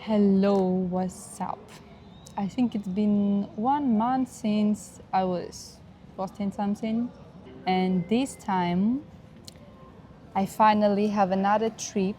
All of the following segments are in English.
Hello, what's up? I think it's been 1 month since I was posting something, and this time I finally have another trip.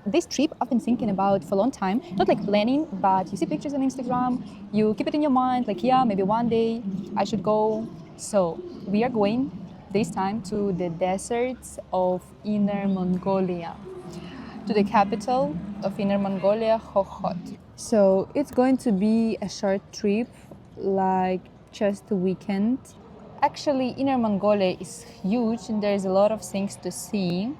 This trip I've been thinking about for a long time, not like planning, but you see pictures on Instagram, you keep it in your mind, like, yeah, maybe one day I should go. So, we are going this time to the deserts of Inner Mongolia, to the capital of Inner Mongolia, Hohhot. So it's going to be a short trip, like just a weekend. Actually, Inner Mongolia is huge and there's a lot of things to see.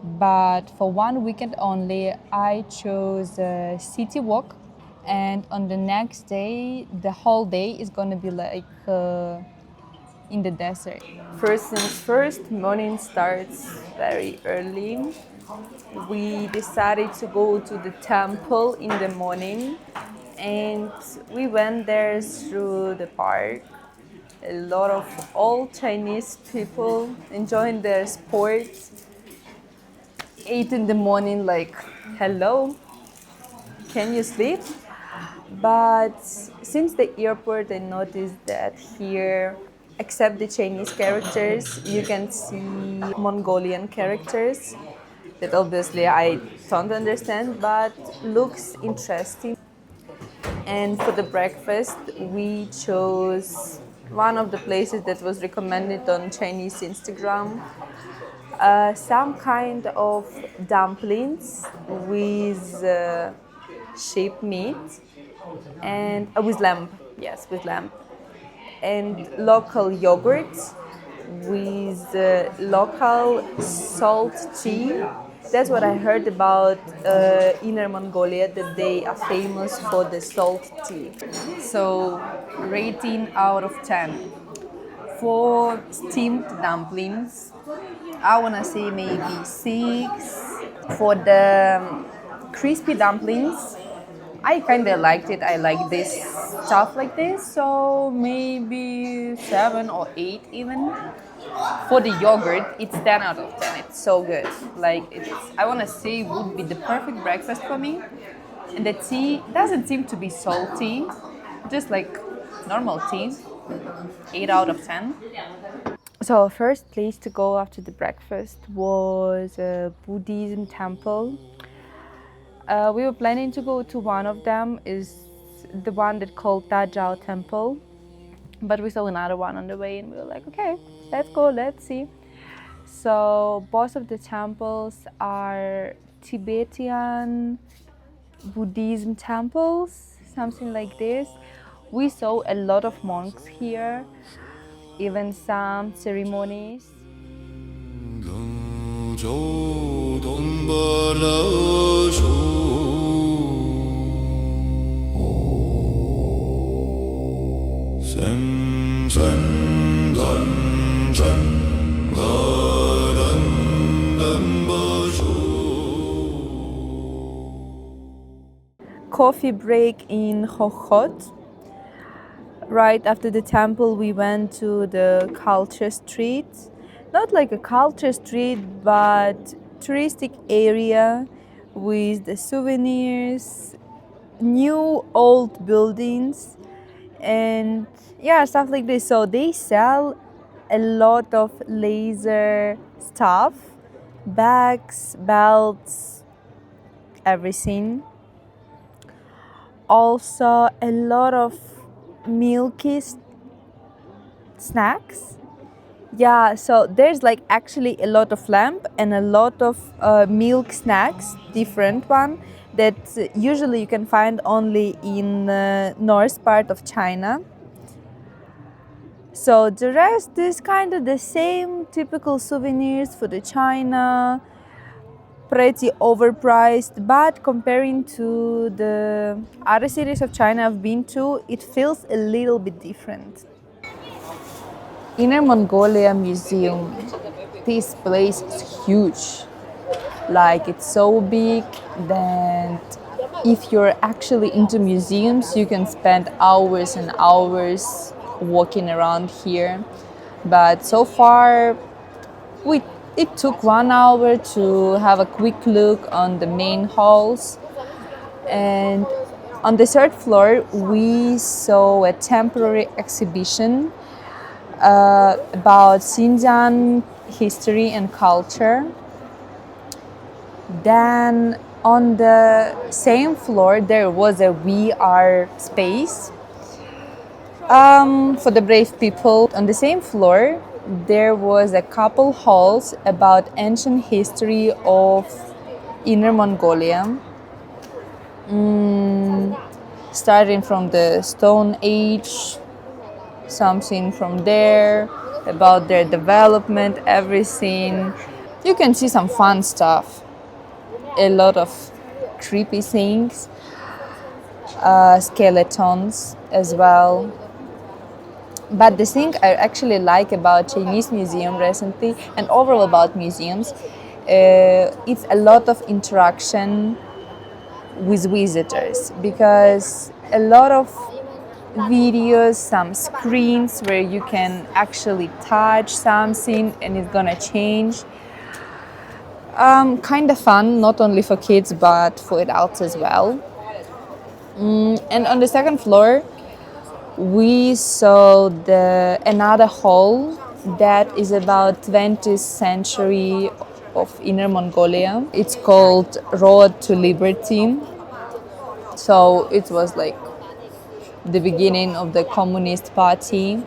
But for one weekend only, I chose a city walk. And on the next day, the whole day is going to be like in the desert. First things first, morning starts very early. We decided to go to the temple in the morning and we went there through the park. A lot of old Chinese people enjoying their sports. 8 in the morning, like, hello, can you sleep? But since the airport, I noticed that here, except the Chinese characters, you can see Mongolian characters that obviously I don't understand, but looks interesting. And for the breakfast, we chose one of the places that was recommended on Chinese Instagram. Some kind of dumplings with sheep meat and with lamb, yes, with lamb, and local yogurt with local salt tea. That's what I heard about Inner Mongolia, that they are famous for the salt tea. So, rating out of 10. For steamed dumplings, I wanna say maybe 6. For the crispy dumplings, I kind of liked it. I like this stuff like this, so maybe 7 or 8 even. For the yogurt, it's 10 out of 10. It's so good. Like it's, I want to say, would be the perfect breakfast for me. And the tea doesn't seem to be salty, just like normal tea. 8 out of 10. So first place to go after the breakfast was a Buddhism temple. We were planning to go to one of them, is the one that called Dajao Temple, but we saw another one on the way and we were like, okay, let's go, let's see. So both of the temples are Tibetan Buddhism temples, something like this. We saw a lot of monks here, even some ceremonies. Coffee break in Hohhot. Right after the temple, we went to the culture street. Not like a culture street, but touristic area with the souvenirs, new old buildings, and yeah, stuff like this. So they sell a lot of laser stuff, bags, belts, everything. Also a lot of milky snacks. Yeah, so there's like actually a lot of lamb and a lot of milk snacks, different one that usually you can find only in north part of China. So the rest is kind of the same typical souvenirs for the China, pretty overpriced, but comparing to the other cities of China I've been to, it feels a little bit different. Inner Mongolia Museum. This place is huge. Like it's so big that if you're actually into museums, you can spend hours and hours walking around here. But so far, it took 1 hour to have a quick look on the main halls. And on the third floor, we saw a temporary exhibition about Xinjiang history and culture. Then on the same floor, there was a VR space for the brave people. On the same floor, there was a couple halls about ancient history of Inner Mongolia, starting from the Stone Age, something from there, about their development, everything. You can see some fun stuff, a lot of creepy things, skeletons as well. But the thing I actually like about Chinese museum recently and overall about museums, it's a lot of interaction with visitors, because a lot of videos, some screens where you can actually touch something and it's gonna change. Kind of fun, not only for kids but for adults as well. And on the second floor, we saw another hall that is about 20th century of Inner Mongolia. It's called Road to Liberty. So it was like the beginning of the Communist Party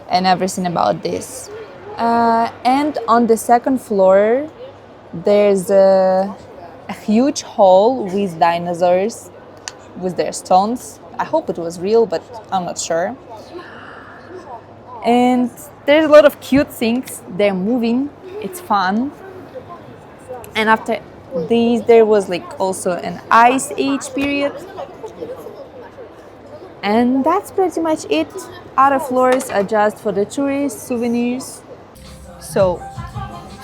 and everything about this. And on the second floor, there's a huge hall with dinosaurs with their stones. I hope it was real, but I'm not sure. And there's a lot of cute things. They're moving. It's fun. And after these, there was like also an ice age period. And that's pretty much it. Other floors are just for the tourists, souvenirs. So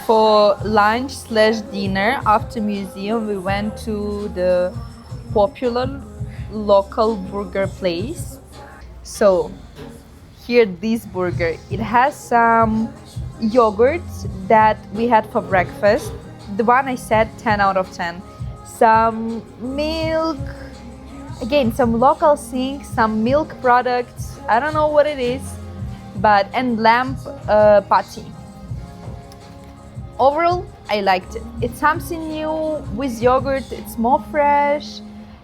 for lunch/dinner after museum, we went to the popular local burger place. So here, this burger, it has some yogurt that we had for breakfast. The one I said 10 out of 10. Some milk, again, some local things, some milk products. I don't know what it is, and lamb patty. Overall, I liked it. It's something new with yogurt. It's more fresh,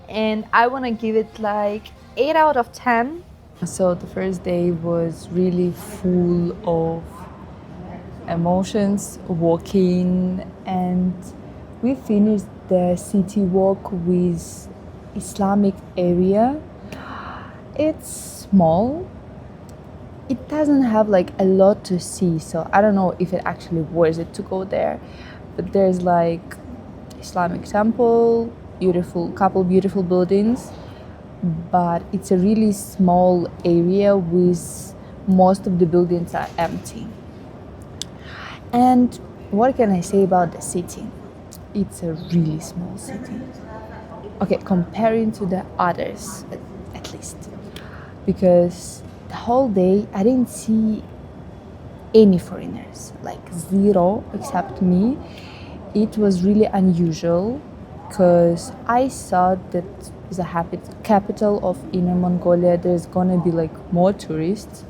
and I want to give it like 8 out of 10. So the first day was really full of emotions, walking, and we finished the city walk with Islamic area. It's small. It doesn't have like a lot to see, so I don't know if it actually worth it to go there. But there's like Islamic temple, couple beautiful buildings, but it's a really small area with most of the buildings are empty. And what can I say about the city? It's a really small city. Okay, comparing to the others, at least. Because the whole day I didn't see any foreigners, like zero except me. It was really unusual because I thought that the capital of Inner Mongolia, there's gonna be like more tourists.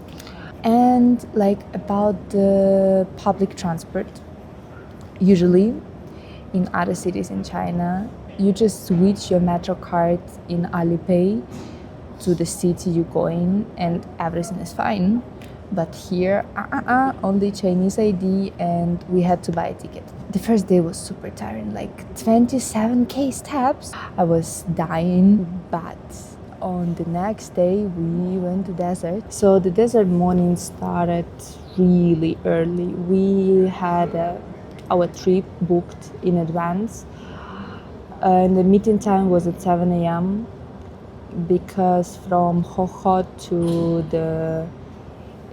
And like about the public transport, usually in other cities in China, you just switch your metro card in Alipay to the city you go in and everything is fine. But here, only Chinese ID, and we had to buy a ticket. The first day was super tiring, like 27k steps. I was dying, but on the next day we went to desert. So the desert morning started really early. We had our trip booked in advance, and the meeting time was at 7 a.m. because from Hohhot to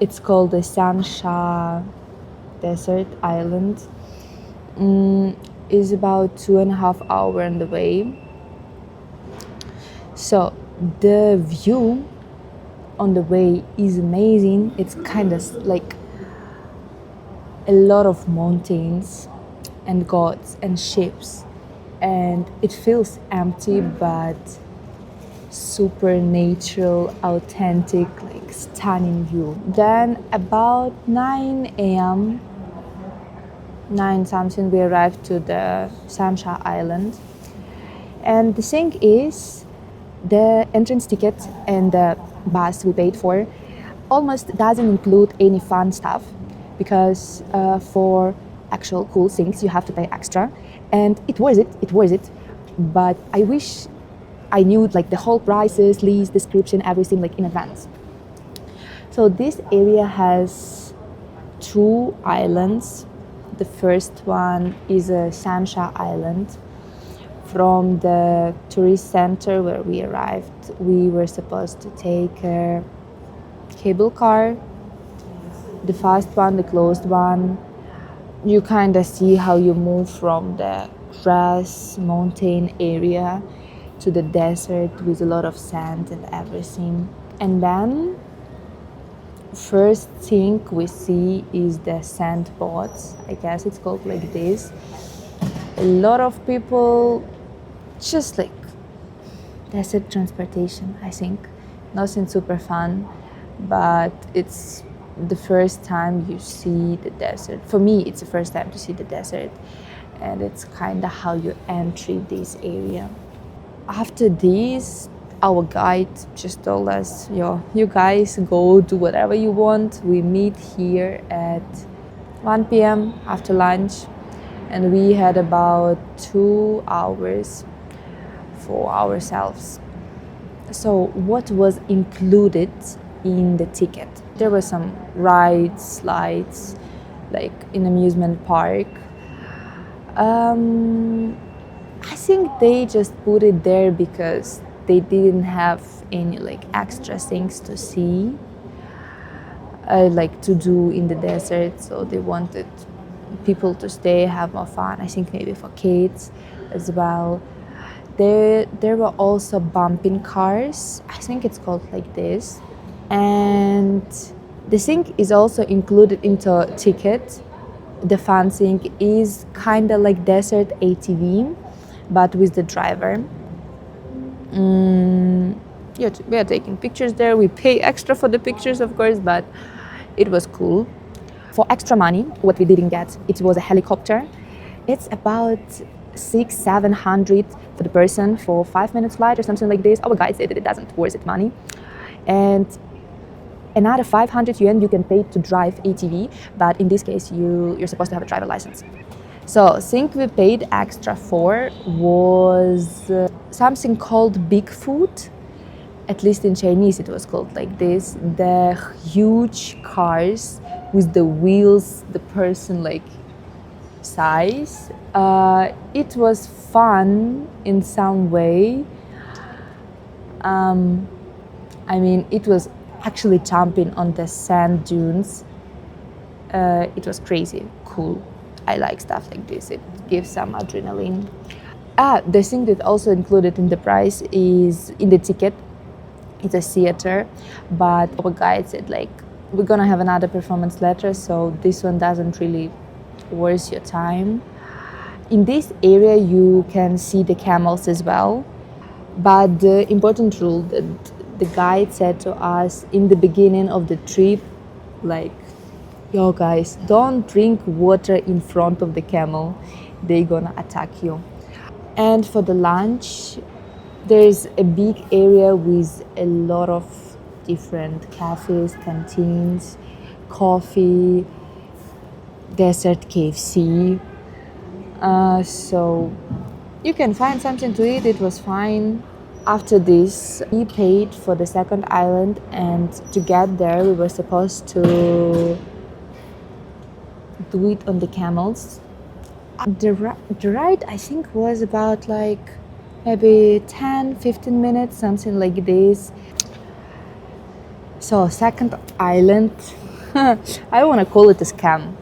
it's called the Sansha Desert Island, is about 2.5 hours on the way. So the view on the way is amazing. It's kind of like a lot of mountains and gods and ships. and it feels empty but super natural, authentic, like stunning view. Then about 9 a.m., 9 something, we arrived to the Samsha Island. And the thing is, the entrance ticket and the bus we paid for almost doesn't include any fun stuff because for actual cool things you have to pay extra, and it was it. But I wish I knew like the whole prices, list, description, everything like in advance. So this area has two islands. The first one is a Samsha Island. From the tourist center where we arrived, we were supposed to take a cable car, the fast one, the closed one. You kind of see how you move from the grass mountain area to the desert with a lot of sand and everything. And then first thing we see is the sand boats. I guess it's called like this. A lot of people, just like desert transportation, I think. Nothing super fun, but it's the first time you see the desert. For me, it's the first time to see the desert, and it's kind of how you enter this area. After this, our guide just told us, yo, you guys go do whatever you want. We meet here at 1 p.m. after lunch, and we had about 2 hours for ourselves. So what was included in the ticket? There were some rides, slides, like in amusement park. I think they just put it there because they didn't have any like extra things to see, like to do in the desert. So they wanted people to stay, have more fun. I think maybe for kids as well. There were also bumping cars. I think it's called like this. And the thing is also included into a ticket. The fun thing is kind of like desert ATV, but with the driver. Yeah, we are taking pictures there. We pay extra for the pictures, of course, but it was cool. For extra money, what we didn't get, it was a helicopter. It's about 600-700 for the person for 5 minutes flight or something like this. Our guide said that it doesn't worth it money. And another 500 yuan you can pay to drive ATV, but in this case you're supposed to have a driver license. So thing we paid extra for was something called Bigfoot. At least in Chinese it was called like this. The huge cars with the wheels, the person like size. It was fun in some way. I mean, it was actually jumping on the sand dunes. It was crazy, cool. I like stuff like this. It gives some adrenaline. The thing that also included in the price is in the ticket. It's a theater, but our guide said like we're gonna have another performance later, so this one doesn't really worth your time. In this area you can see the camels as well, but the important rule that the guide said to us in the beginning of the trip, like, yo guys, don't drink water in front of the camel, they're gonna attack you. And for the lunch, there's a big area with a lot of different cafes, canteens, coffee, desert KFC. So you can find something to eat. It was fine. After this, we paid for the second island, and to get there, we were supposed to do it on the camels. The ride, I think, was about like maybe 10-15 minutes, something like this. So second island, I want to call it a scam.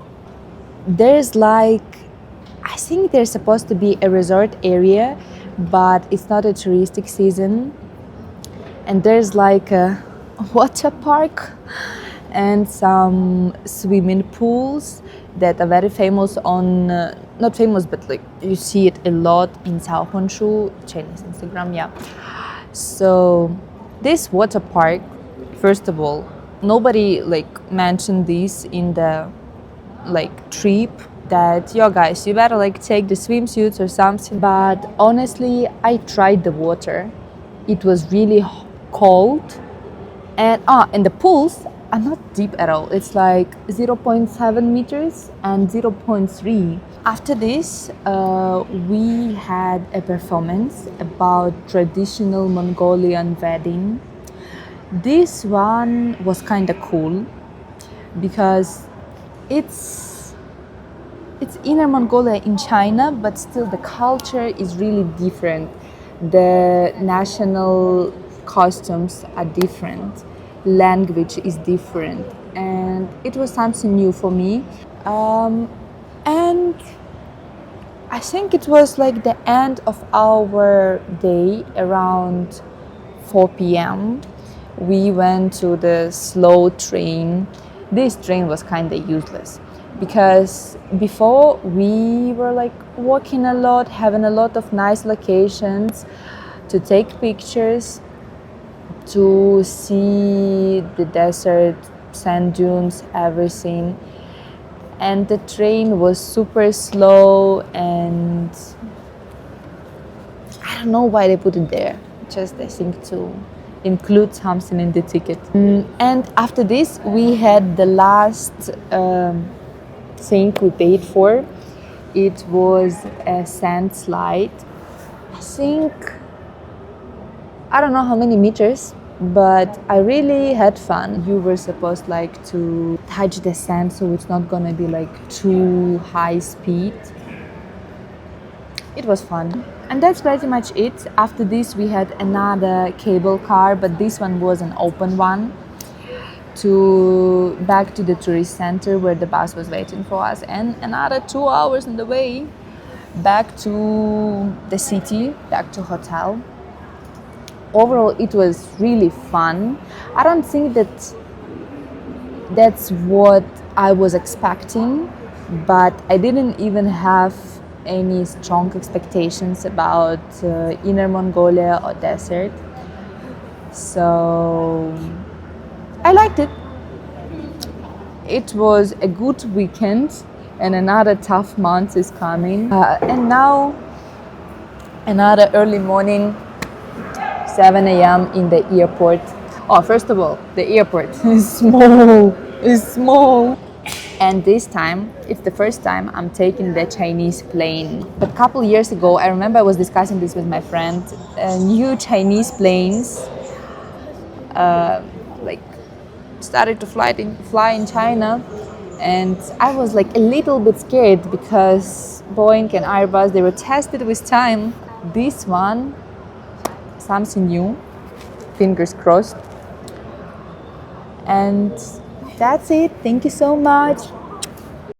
There's like, I think there's supposed to be a resort area, but it's not a touristic season. And there's like a water park and some swimming pools that are very famous on, not famous, but like you see it a lot in Xiaohongshu, Chinese Instagram, yeah. So this water park, first of all, nobody like mentioned this in the like trip that, yo guys, you better like take the swimsuits or something. But honestly, I tried the water. It was really cold, and the pools are not deep at all. It's like 0.7 meters and zero point 0.3. After this, we had a performance about traditional Mongolian wedding. This one was kind of cool because it's Inner Mongolia in China, but still the culture is really different. The national costumes are different, language is different, and it was something new for me. And I think it was like the end of our day around 4 p.m. We went to the slow train. This train was kind of useless because before we were like walking a lot, having a lot of nice locations to take pictures, to see the desert, sand dunes, everything. And the train was super slow, and I don't know why they put it there. Just I think to include something in the ticket. And after this, we had the last thing we paid for. It was a sand slide. I think I don't know how many meters, but I really had fun. You were supposed like to touch the sand, so it's not gonna be like too high speed. It was fun. And that's pretty much it. After this, we had another cable car, but this one was an open one, to back to the tourist center where the bus was waiting for us, and another 2 hours on the way back to the city, back to hotel. Overall, it was really fun. I don't think that that's what I was expecting, but I didn't even have any strong expectations about Inner Mongolia or desert. So I liked it. It was a good weekend, and another tough month is coming. And now another early morning, 7 a.m. in the airport. Oh, first of all, the airport is small. It's small. And this time, it's the first time I'm taking the Chinese plane. But a couple years ago, I remember I was discussing this with my friend. New Chinese planes, like started to fly in China, and I was like a little bit scared because Boeing and Airbus, they were tested with time. This one, something new, fingers crossed. And that's it. Thank you so much.